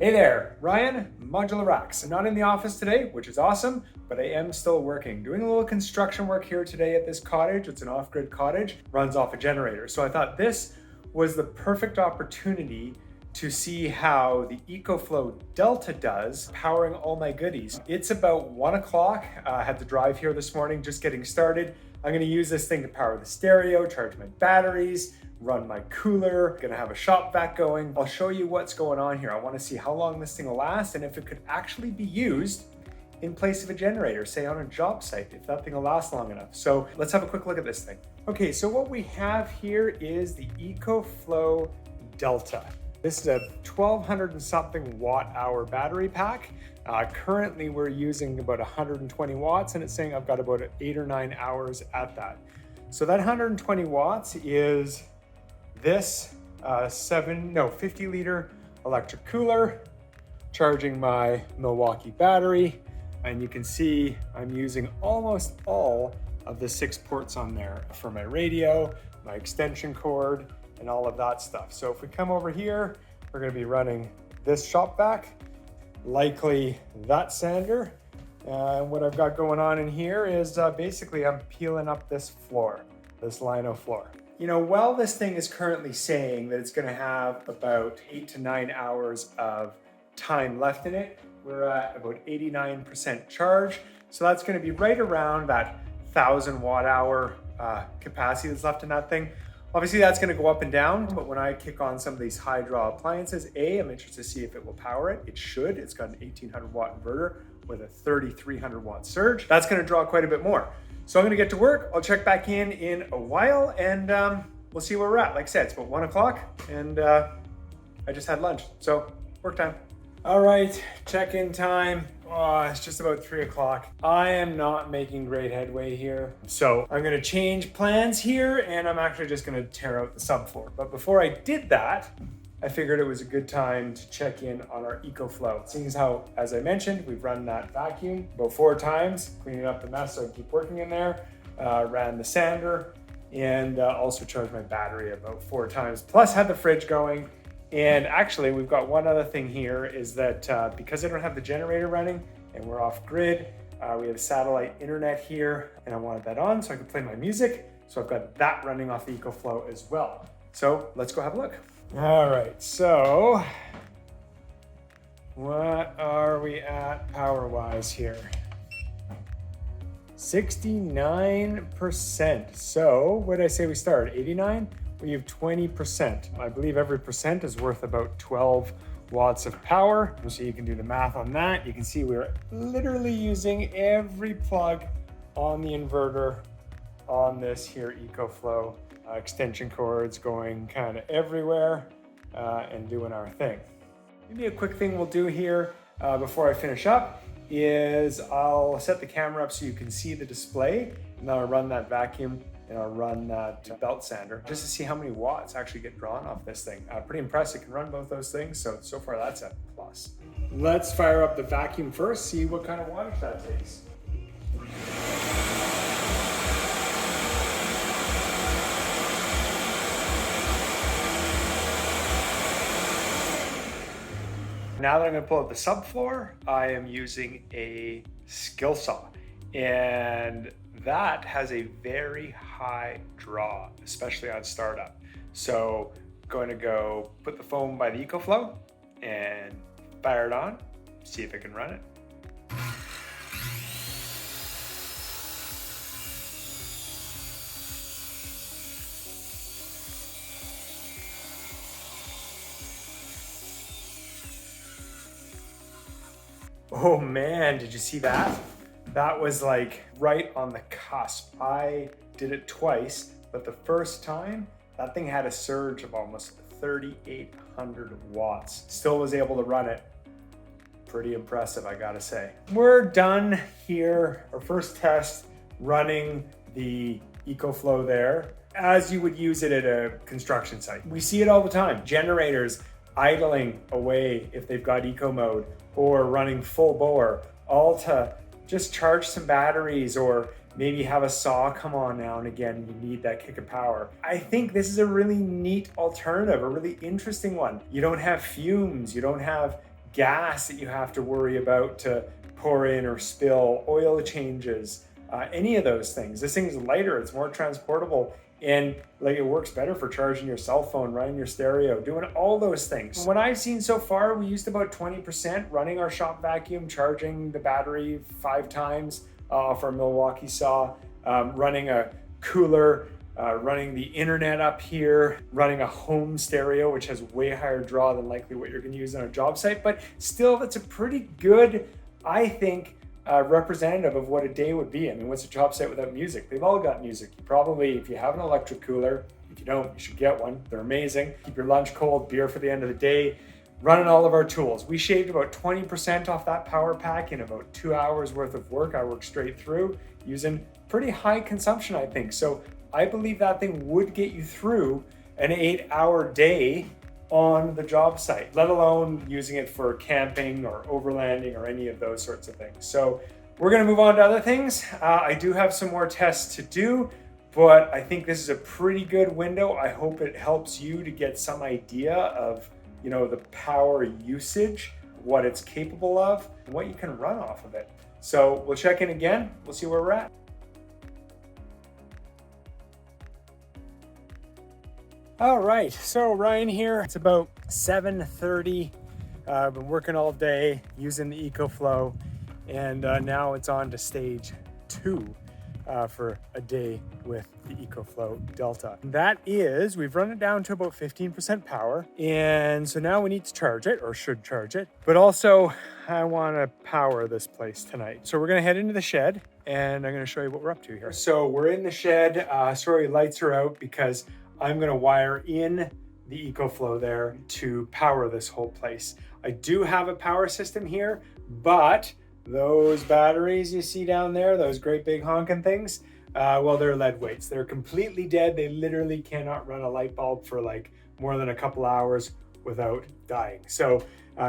Hey there, Ryan, Modular Racks. I'm not in the office today, which is awesome, but I am still working. Doing a little construction work here today at this cottage. It's an off-grid cottage, runs off a generator. So I thought this was the perfect opportunity to see how the EcoFlow Delta does, powering all my goodies. It's about 1 o'clock. I had to drive here this morning, just getting started. I'm gonna use this thing to power the stereo, charge my batteries, run my cooler, gonna have a shop vac going. I'll show you what's going on here. I wanna see how long this thing will last and if it could actually be used in place of a generator, say on a job site, if that thing will last long enough. So let's have a quick look at this thing. Okay, so what we have here is the EcoFlow Delta. This is a 1200 and something watt hour battery pack. Currently we're using about 120 watts and it's saying I've got about 8 or 9 hours at that. So that 120 watts is this 50 liter electric cooler, charging my Milwaukee battery. And you can see I'm using almost all of the 6 ports on there for my radio, my extension cord, and all of that stuff. So if we come over here, we're gonna be running this shop vac, likely that sander. And what I've got going on in here is basically I'm peeling up this floor, this lino floor. You know, while this thing is currently saying that it's gonna have about 8 to 9 hours of time left in it, we're at about 89% charge. So that's gonna be right around that 1000 watt hour capacity that's left in that thing. Obviously that's gonna go up and down, but when I kick on some of these high draw appliances, I'm interested to see if it will power it. It should. It's got an 1800 watt inverter with a 3300 watt surge. That's gonna draw quite a bit more. So I'm gonna get to work. I'll check back in a while and we'll see where we're at. Like I said, it's about 1 o'clock and I just had lunch. So work time. All right, check-in time. Oh, it's just about 3 o'clock. I am not making great headway here. So I'm gonna change plans here and I'm actually just gonna tear out the subfloor. But before I did that, I figured it was a good time to check in on our EcoFlow. Seeing as how, as I mentioned, we've run that vacuum about 4 times, cleaning up the mess so I can keep working in there, ran the sander, and also charged my battery about 4 times, plus had the fridge going. And actually, we've got one other thing here is that because I don't have the generator running and we're off grid, we have satellite internet here and I wanted that on so I could play my music. So I've got that running off the EcoFlow as well. So let's go have a look. All right, so what are we at power-wise here? 69%. So what did I say we started? 89? We have 20%. I believe every percent is worth about 12 watts of power. So you can do the math on that. You can see we're literally using every plug on the inverter on this here EcoFlow. Extension cords going kind of everywhere and doing our thing. Maybe a quick thing we'll do here before I finish up is I'll set the camera up so you can see the display and then I'll run that vacuum and I'll run that belt sander just to see how many watts actually get drawn off this thing. Pretty impressed it can run both those things, so far that's a plus. Let's fire up the vacuum first, see what kind of wattage that takes. Now that I'm gonna pull out the subfloor, I am using a skill saw. And that has a very high draw, especially on startup. So going to go put the foam by the EcoFlow and fire it on, see if I can run it. Oh man, did you see that? That was like right on the cusp. I did it twice, but the first time, that thing had a surge of almost 3,800 watts. Still was able to run it. Pretty impressive, I gotta say. We're done here. Our first test running the EcoFlow there, as you would use it at a construction site. We see it all the time. Generators idling away if they've got eco mode or running full bore, all to just charge some batteries or maybe have a saw come on now and again. You need that kick of power. I think this is a really neat alternative, a really interesting one. You don't have fumes, you don't have gas that you have to worry about to pour in or spill, oil changes, any of those things. This thing's lighter, it's more transportable, and like it works better for charging your cell phone, running your stereo, doing all those things. What I've seen so far, we used about 20% running our shop vacuum, charging the battery 5 times off our Milwaukee saw, running a cooler, running the internet up here, running a home stereo, which has way higher draw than likely what you're gonna use on a job site, but still that's a pretty good, I think, representative of what a day would be. I mean, what's a job site without music? They've all got music. You probably, if you have an electric cooler, if you don't, you should get one. They're amazing. Keep your lunch cold, beer for the end of the day, running all of our tools. We shaved about 20% off that power pack in about 2 hours worth of work. I worked straight through using pretty high consumption, I think. So I believe that thing would get you through an 8-hour day on the job site, let alone using it for camping or overlanding or any of those sorts of things. So we're gonna move on to other things. I do have some more tests to do, but I think this is a pretty good window. I hope it helps you to get some idea of, you know, the power usage, what it's capable of, and what you can run off of it. So we'll check in again. We'll see where we're at. All right, so Ryan here. It's about 7:30. I've been working all day using the EcoFlow, and now it's on to stage 2 for a day with the EcoFlow Delta. That is, we've run it down to about 15% power, and so now we need to charge it, or should charge it, but also I want to power this place tonight. So we're going to head into the shed, and I'm going to show you what we're up to here. So we're in the shed. Sorry, lights are out because I'm gonna wire in the EcoFlow there to power this whole place. I do have a power system here, but those batteries you see down there, those great big honking things, well, they're lead weights. They're completely dead. They literally cannot run a light bulb for like more than a couple hours without dying. So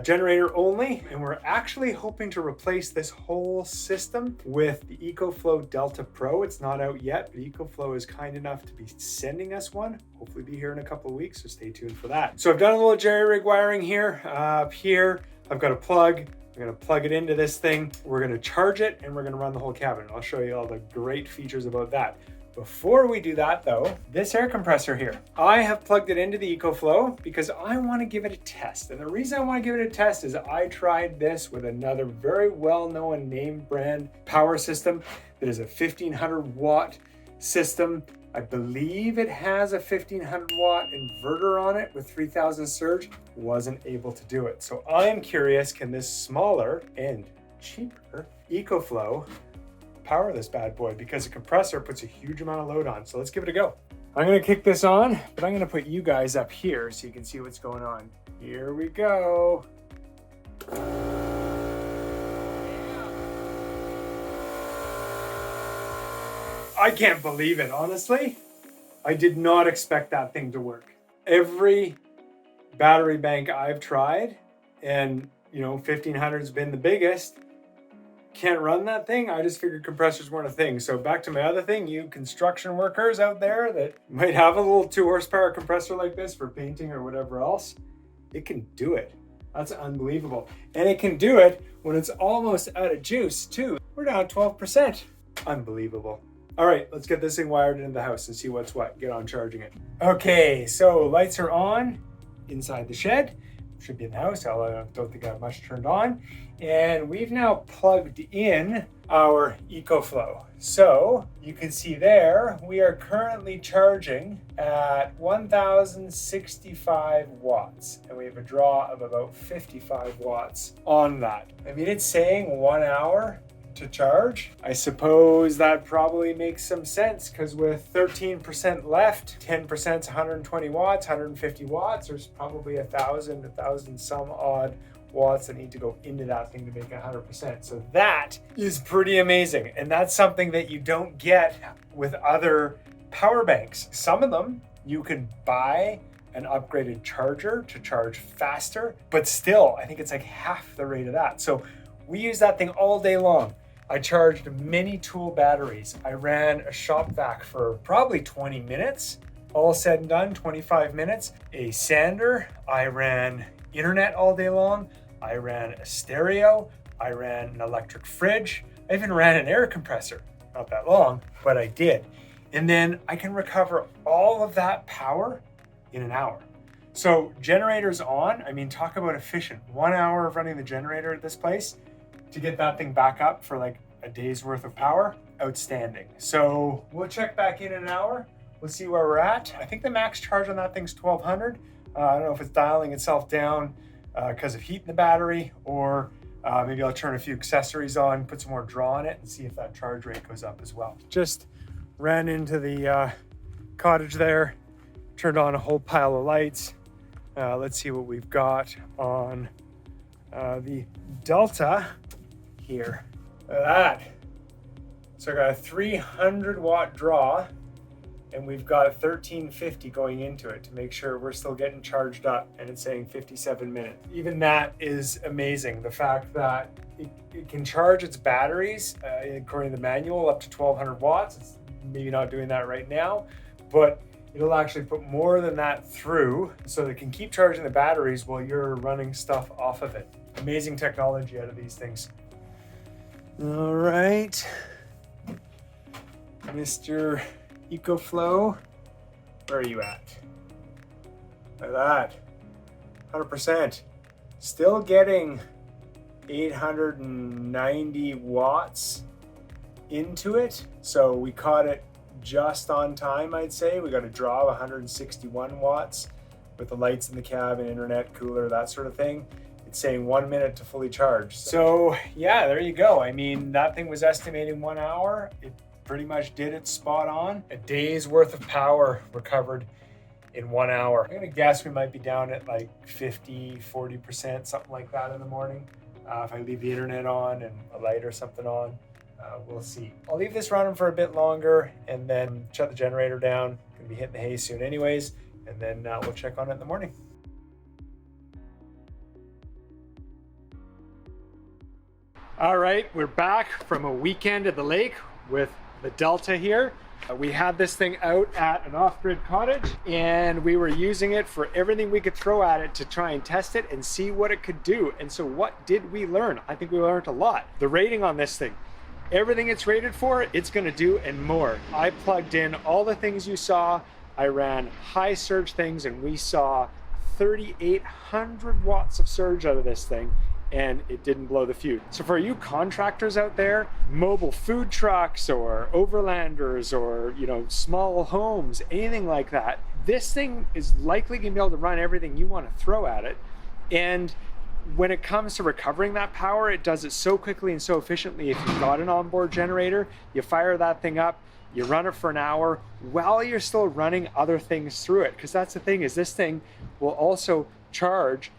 generator only, and we're actually hoping to replace this whole system with the EcoFlow Delta Pro. It's not out yet, but EcoFlow is kind enough to be sending us one. Hopefully be here in a couple of weeks, so stay tuned for that. So I've done a little jerry-rig wiring here. Up here, I've got a plug. I'm gonna plug it into this thing. We're gonna charge it, and we're gonna run the whole cabin. I'll show you all the great features about that. Before we do that though, this air compressor here, I have plugged it into the EcoFlow because I want to give it a test. And the reason I want to give it a test is I tried this with another very well-known name brand power system that is a 1500 watt system. I believe it has a 1500 watt inverter on it with 3000 surge. Wasn't able to do it. So I'm curious, can this smaller and cheaper EcoFlow power this bad boy, because a compressor puts a huge amount of load on. So let's give it a go. I'm gonna kick this on, but I'm gonna put you guys up here so you can see what's going on. Here we go. I can't believe it, honestly. I did not expect that thing to work. Every battery bank I've tried, and you know, 1500's been the biggest, can't run that thing. I just figured compressors weren't a thing. So back to my other thing, you construction workers out there that might have a little 2 horsepower compressor like this for painting or whatever else, it can do it. That's unbelievable. And it can do it when it's almost out of juice too. We're down 12%. Unbelievable. All right, let's get this thing wired into the house and see what's what. Get on charging it. Okay, so lights are on inside the shed. Should be in the house. I don't think I have much turned on. And we've now plugged in our EcoFlow. So you can see there, we are currently charging at 1065 watts. And we have a draw of about 55 watts on that. I mean, it's saying 1 hour to charge. I suppose that probably makes some sense because with 13% left, 10% is 120 watts, 150 watts, there's probably 1,000 some odd watts that need to go into that thing to make 100%. So that is pretty amazing. And that's something that you don't get with other power banks. Some of them you can buy an upgraded charger to charge faster, but still, I think it's like half the rate of that. So we use that thing all day long. I charged many tool batteries. I ran a shop vac for probably 20 minutes, all said and done, 25 minutes. A sander, I ran internet all day long. I ran a stereo, I ran an electric fridge, I even ran an air compressor. Not that long, but I did. And then I can recover all of that power in an hour. So generators on, I mean, talk about efficient. 1 hour of running the generator at this place to get that thing back up for like a day's worth of power, outstanding. So we'll check back in an hour. We'll see where we're at. I think the max charge on that thing's 1200. I don't know if it's dialing itself down because of heat in the battery, or maybe I'll turn a few accessories on, put some more draw on it, and see if that charge rate goes up as well. Just ran into the cottage there, turned on a whole pile of lights. Let's see what we've got on the Delta here. Look at that. So I got a 300 watt draw, and we've got a 1350 going into it to make sure we're still getting charged up, and it's saying 57 minutes. Even that is amazing. The fact that it can charge its batteries, according to the manual, up to 1200 watts. It's maybe not doing that right now, but it'll actually put more than that through so that it can keep charging the batteries while you're running stuff off of it. Amazing technology out of these things. All right, Mr. EcoFlow, where are you at? Look at that, 100%. Still getting 890 watts into it. So we caught it just on time, I'd say. We got a draw of 161 watts with the lights in the cabin, internet, cooler, that sort of thing. It's saying 1 minute to fully charge. So yeah, there you go. I mean, that thing was estimating 1 hour. It pretty much did it spot on. A day's worth of power recovered in 1 hour. I'm gonna guess we might be down at like 40%, something like that in the morning. If I leave the internet on and a light or something on, we'll see. I'll leave this running for a bit longer and then shut the generator down. Gonna be hitting the hay soon anyways, and then we'll check on it in the morning. All right, we're back from a weekend at the lake with the Delta here. We had this thing out at an off-grid cottage, and we were using it for everything we could throw at it to try and test it and see what it could do. And so what did we learn? I think we learned a lot. The rating on this thing, everything it's rated for, it's gonna do and more. I plugged in all the things you saw. I ran high surge things, and we saw 3,800 watts of surge out of this thing, and it didn't blow the fuse. So for you contractors out there, mobile food trucks or overlanders or, you know, small homes, anything like that, this thing is likely gonna be able to run everything you want to throw at it. And when it comes to recovering that power, it does it so quickly and so efficiently. If you've got an onboard generator, you fire that thing up, you run it for an hour while you're still running other things through it. Because that's the thing, is this thing will also charge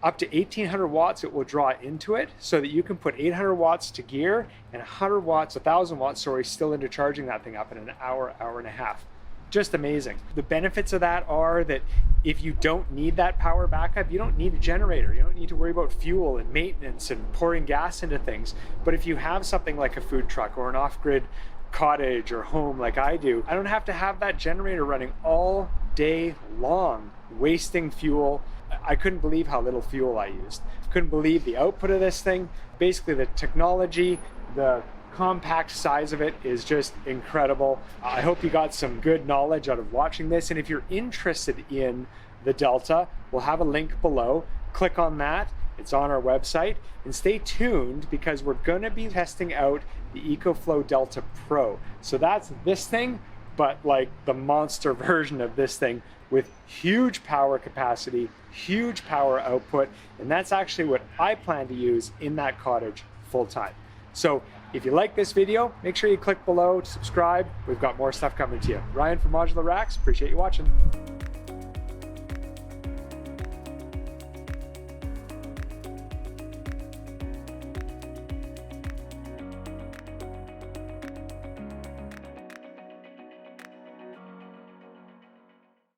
up to 1,800 watts. It will draw into it so that you can put 800 watts to gear and 100 watts, 1,000 watts, sorry, still into charging that thing up in an hour, hour and a half. Just amazing. The benefits of that are that if you don't need that power backup, you don't need a generator. You don't need to worry about fuel and maintenance and pouring gas into things. But if you have something like a food truck or an off-grid cottage or home like I do, I don't have to have that generator running all day long, wasting fuel. I couldn't believe how little fuel I used. Couldn't believe the output of this thing. Basically, the technology, the compact size of it is just incredible. I hope you got some good knowledge out of watching this. And if you're interested in the Delta, we'll have a link below. Click on that. It's on our website. And stay tuned, because we're going to be testing out the EcoFlow Delta Pro. So that's this thing, but like the monster version of this thing with huge power capacity, huge power output. And that's actually what I plan to use in that cottage full time. So if you like this video, make sure you click below to subscribe. We've got more stuff coming to you. Ryan from Modular Racks, appreciate you watching.